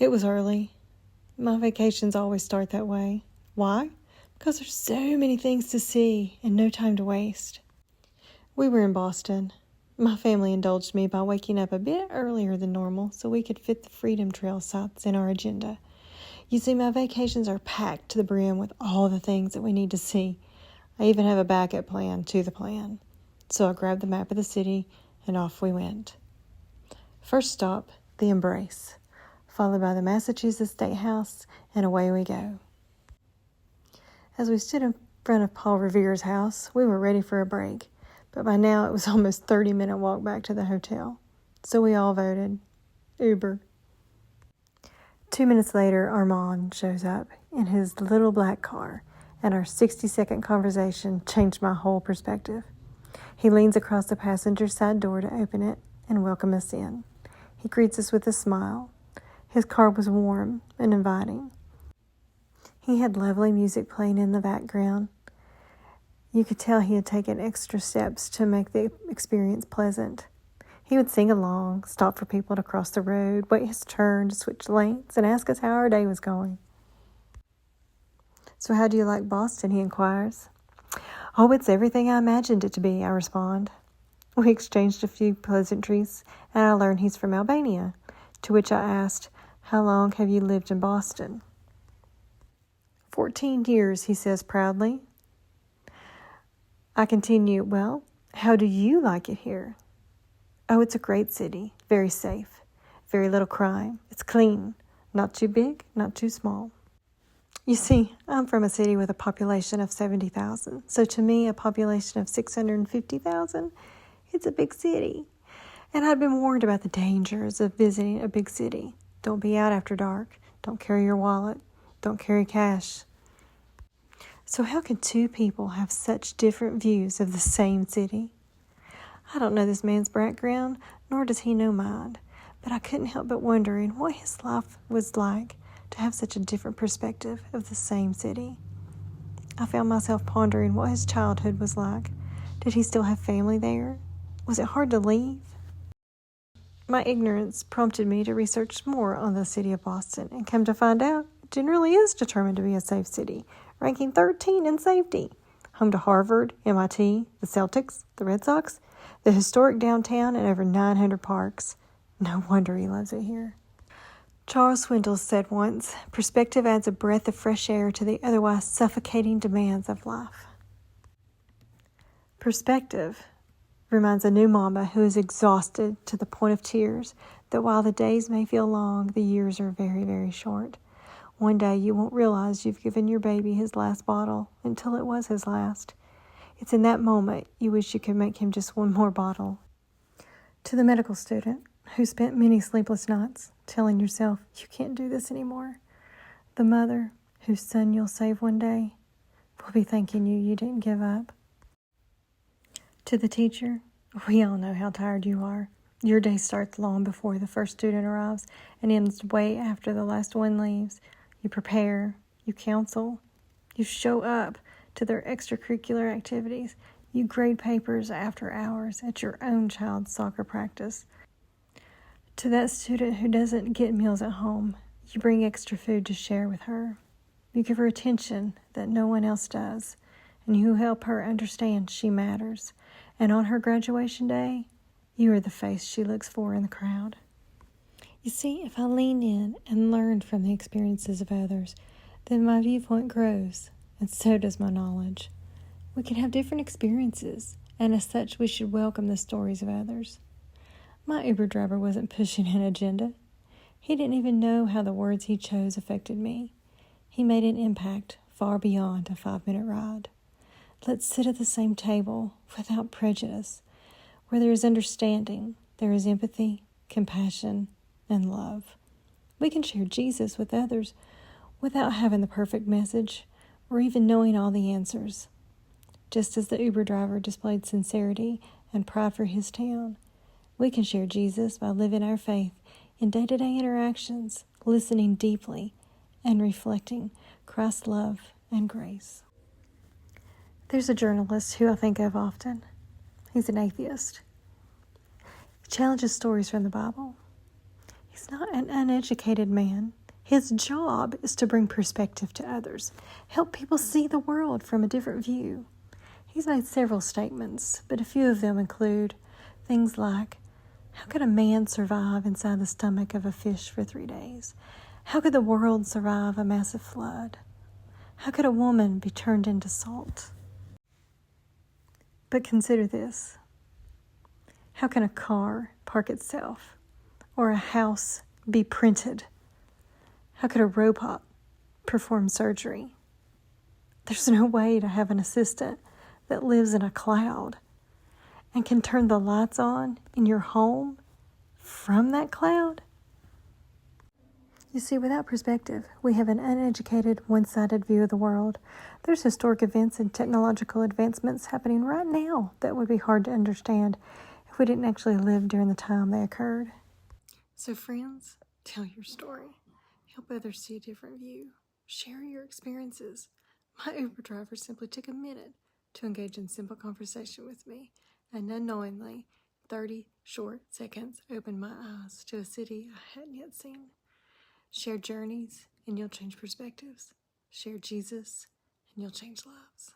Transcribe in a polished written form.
It was early. My vacations always start that way. Why? Because there's so many things to see and no time to waste. We were in Boston. My family indulged me by waking up a bit earlier than normal so we could fit the Freedom Trail sites in our agenda. You see, my vacations are packed to the brim with all the things that we need to see. I even have a backup plan to the plan. So I grabbed the map of the city and off we went. First stop, the Embrace, followed by the Massachusetts State House, and away we go. As we stood in front of Paul Revere's house, we were ready for a break, but by now it was almost 30-minute walk back to the hotel. So we all voted Uber. 2 minutes later, Armand shows up in his little black car, and our 60-second conversation changed my whole perspective. He leans across the passenger side door to open it and welcome us in. He greets us with a smile. His car was warm and inviting. He had lovely music playing in the background. You could tell he had taken extra steps to make the experience pleasant. He would sing along, stop for people to cross the road, wait his turn to switch lanes, and ask us how our day was going. "So how do you like Boston?" he inquires. "Oh, it's everything I imagined it to be," I respond. We exchanged a few pleasantries, and I learned he's from Albania, to which I asked, "How long have you lived in Boston?" 14 years, he says proudly. I continue, "Well, how do you like it here?" "Oh, it's a great city, very safe, very little crime. It's clean, not too big, not too small." You see, I'm from a city with a population of 70,000, so to me, a population of 650,000, it's a big city. And I'd been warned about the dangers of visiting a big city. Don't be out after dark. Don't carry your wallet. Don't carry cash. So how can two people have such different views of the same city? I don't know this man's background, nor does he know mine, but I couldn't help but wondering what his life was like to have such a different perspective of the same city. I found myself pondering what his childhood was like. Did he still have family there? Was it hard to leave? My ignorance prompted me to research more on the city of Boston and come to find out it generally is determined to be a safe city, ranking 13 in safety. Home to Harvard, MIT, the Celtics, the Red Sox, the historic downtown, and over 900 parks. No wonder he loves it here. Charles Swindoll said once, "Perspective adds a breath of fresh air to the otherwise suffocating demands of life." Perspective reminds a new mama who is exhausted to the point of tears that while the days may feel long, the years are very, very short. One day you won't realize you've given your baby his last bottle until it was his last. It's in that moment you wish you could make him just one more bottle. To the medical student who spent many sleepless nights telling yourself you can't do this anymore, the mother whose son you'll save one day will be thanking you didn't give up. To the teacher, we all know how tired you are. Your day starts long before the first student arrives and ends way after the last one leaves. You prepare, you counsel, you show up to their extracurricular activities. You grade papers after hours at your own child's soccer practice. To that student who doesn't get meals at home, you bring extra food to share with her. You give her attention that no one else does, and you help her understand she matters. And on her graduation day, you are the face she looks for in the crowd. You see, if I lean in and learn from the experiences of others, then my viewpoint grows, and so does my knowledge. We can have different experiences, and as such, we should welcome the stories of others. My Uber driver wasn't pushing an agenda. He didn't even know how the words he chose affected me. He made an impact far beyond a 5-minute ride. Let's sit at the same table without prejudice. Where there is understanding, there is empathy, compassion, and love. We can share Jesus with others without having the perfect message or even knowing all the answers. Just as the Uber driver displayed sincerity and pride for his town, we can share Jesus by living our faith in day-to-day interactions, listening deeply, and reflecting Christ's love and grace. There's a journalist who I think of often. He's an atheist. He challenges stories from the Bible. He He's not an uneducated man. His job is to bring perspective to others, help people see the world from a different view. He's made several statements, but a few of them include things like, how could a man survive inside the stomach of a fish for 3 days? How could the world survive a massive flood? How could a woman be turned into salt? But consider this. How can a car park itself? Or a house be printed? How could a robot perform surgery? There's no way to have an assistant that lives in a cloud and can turn the lights on in your home from that cloud. You see, without perspective, we have an uneducated, one-sided view of the world. There's historic events and technological advancements happening right now that would be hard to understand if we didn't actually live during the time they occurred. So friends, tell your story. Help others see a different view. Share your experiences. My Uber driver simply took a minute to engage in simple conversation with me, and unknowingly, 30 short seconds opened my eyes to a city I hadn't yet seen. Share journeys, and you'll change perspectives. Share Jesus, and you'll change lives.